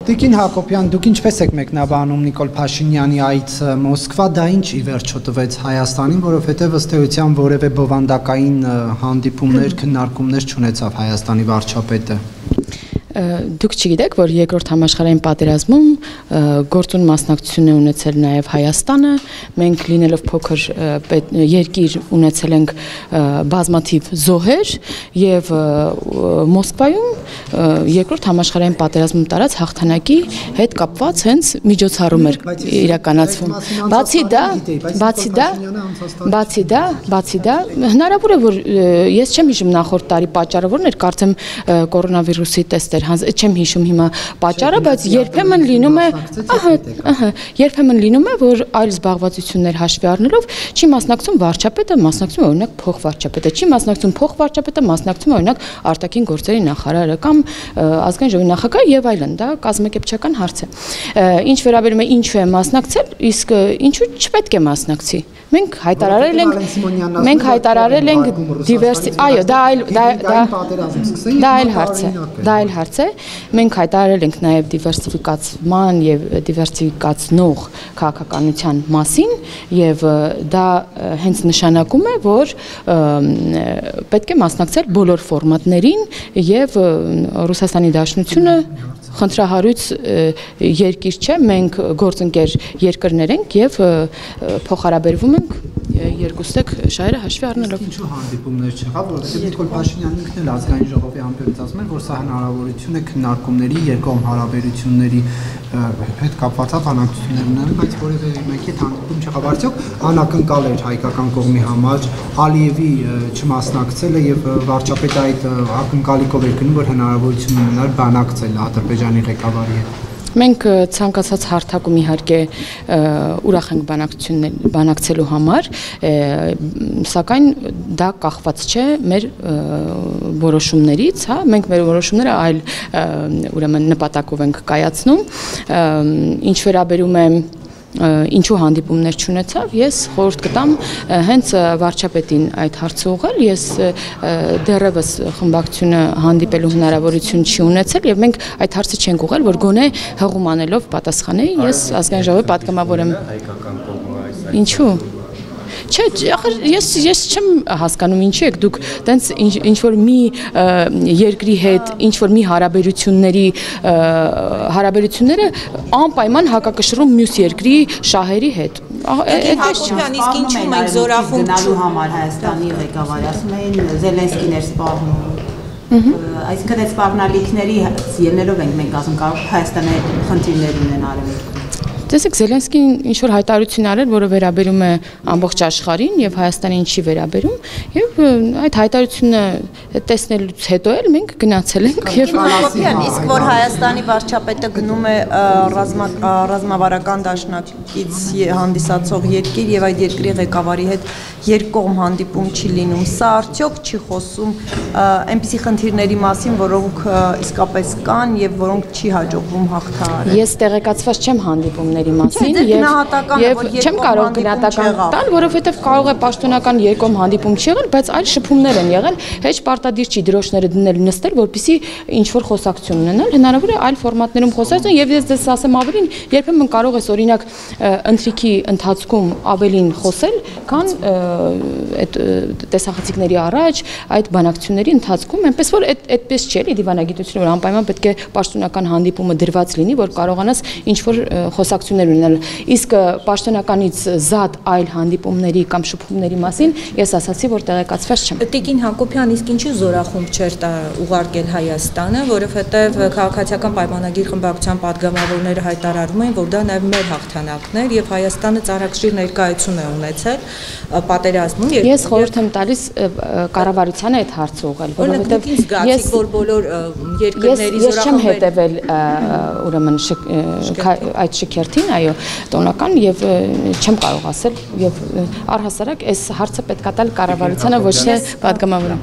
Տիկին Հակոբյան, դուք ինչպես եք մեկնաբանում Նիկոլ Փաշինյանի այցը Մոսկվա, դա ինչ ի վերջո տվեց Հայաստանին, որովհետև ըստ էության որևէ բովանդակային հանդիպումներ, քննարկումներ չունեցավ Հայաստանի վարչապետը։ Դուք չգիտեք, որ երկրորդ համաշխարհային պատերազմում գործուն մասնակցություն է ունեցել նաև Հայաստանը, մենք լինելով փոքր երկիր ունեցել ենք բազմաթիվ զոհեր եւ Մոսկվայում երկրորդ համաշխարհային պատերազմում տարած հաղթանակի հետ կապված հենց միջոցառում էր իրականացվում։ Բացի դա, հնարավոր է, որ ես չեմ հիշում նախորդ տարի պատճառը որն էր, կարծեմ կորոնավիրուսի տեստեր չեմ հիշում հիմա պատճառը, բայց երբեմն լինում է, որ այլ զբաղվածություններ հաշվի առնելով չի մասնակցում վարչապետը, մասնակցում է օրինակ փոխվարչապետը, չի մասնակցում փոխվարչապետը, մասնակցում է օրինակ արտաքին գործերի նախարարը կամ ազգային ժողովի նախագահը եւ այլն, դա կազմակերպչական հարց է։ Ինչ վերաբերում է ինչու է մասնակցել, իսկ ինչու չպետք է մասնակցի։ Մենք հայտարարել ենք դիվերսի, այո, դա այլ հարց է։ Մենք հայտարարել ենք նաև դիվերսիֆիկացման եւ դիվերսիֆիկացնող քաղաքականության մասին եւ դա հենց նշանակում է, որ պետք է մասնակցել բոլոր ֆորմատներին եւ Ռուսաստանի Դաշնությունը խնդրահարույց երկիր չէ, մենք գործընկեր երկրներ ենք եւ փոխհարաբերվում ենք երկուստեք շահերը հաշվի առնելով։ Ինչու հանդիպումներ չեղավ, որովհետեւ Նիկոլ Փաշինյանն ինքն էլ ազգային ժողովի անդամներից ասում էր, որ սա հնարավորություն է քննարկումների, երկկողմ հարաբերությունների հետ կապված բանակցություններ ունենալ, բայց որևէ մեկի հետ հանդիպում չեղավ։ Արդյոք անակնկալ էր հայկական կողմի համար Ալիևի չմասնակցելը եւ վարչապետը այդ ակնկալիքով էր գնում, որ հնարավորություն ունենար բանակցել Ադրբեջանի ղեկավարի հետ։ Մենք ցանկացած հարթակում իհարկե ուրախ ենք բանակցելու համար, սակայն դա կախված չէ մեր որոշումներից, հա, մենք մեր որոշումները այլ ուրեմն նպատակով ենք կայացնում, ինչ վերաբերում է ինչու հանդիպումներ չունեցավ, ես խորհուրդ կտամ հենց վարչապետին այդ հարցը ուղղել, ես դեռևս խմբակցությունը հանդիպելու հնարավորություն չի ունեցել եւ մենք այդ հարցը չենք ուղղել, որ գոնե հղում անելով պատասխանեի, ես ազգային ժողովի պատգամավոր եմ։ Ինչու՞։ Չէ, ես չեմ հասկանում ինչի եք դուք տենց ինչ որ մի երկրի հետ ինչ որ մի հարաբերությունները անպայման հակակշռում մյուս երկրի շահերի հետ։ Հակոբյան, իսկ ինչու մենք զորախումբ գնալու համար Հայաստանի ղեկավարը ասում էին Զելենսկին էր սպառնում։ Այսինքն այդ սպառնալիքների ելնելով ենք մենք ասում կարող Հայաստանը խնդիրներ ունենալ։ Տեսեք, Զելենսկին ինչ որ հայտարարություն արել, որը վերաբերում է ամբողջ աշխարհին եւ Հայաստանին չի վերաբերում, եւ այդ հայտարարությունը տեսնելուց հետո էլ մենք գնացել ենք եւ իսկ որ Հայաստանի վարչապետը գնում է ռազմավարական դաշնակից հանդիսացող երկիր եւ այդ երկրի ղեկավարի հետ երկկողմ հանդիպում չի լինում, սա արդյոք չի խոսում այնպիսի խնդիրների մասին, որոնք իսկապես կան եւ որոնք չի հաջողվում հաղթահարել։ Ես տեղեկացված չեմ հանդիպումների մասին եւ չեմ կարող գնահատական տալ, որովհետեւ կարող է պաշտոնական երկկողմ հանդիպում չի եղել, բայց այլ շփումներ են եղել, հեչ պարտադիր չի դրոշները դնել նստել, որպեսզի ինչ որ խոսակցություն ունենալ, հնարավոր է այլ ֆորմատներում խոսակցություն եւ ես դες ասեմ ավելին, երբեմն կարող ես օրինակ ընթրիքի ընթացքում ավելին խոսել, քան այդ տեսախցիկների առաջ այդ բանակցությունների ընթացքում, այնպես որ այդպես չէ, էլի դիվանագիտությունը, որ անպայման պետք է պաշտոնական հանդիպումը դրված լինի, որ կարողանաս ինչ որ խոսակցություններ ունենալ։ Իսկ պաշտոնականից զատ այլ հանդիպումների կամ շփումների մասին ես ասացի, որ տեղեկացված չեմ։ Տիկին Հակոբյան, իսկ ինչու զորախումբ չէր ուղարկել Հայաստանը, որովհետև քաղաքացիական պայմանագիր խմբակցության պատգամավորները հայտարարում էին, որ դա նաև մեր հաղթանակն էր եւ Հայաստանը ծառայքշիր ներկայություն է ունեցել պատերազմում։ Ես խորհուրդ եմ տալիս կառավարությանը այդ հարցը ուղղել, որովհետև ես որ բոլոր երկրների ես չեմ հետևել ուրեմն այդ շքերթին, այո, տոնական եւ չեմ կարող ասել եւ առհասարակ այս հարցը պետք է տալ կառավարությանը, ոչ թե պատգամավորին։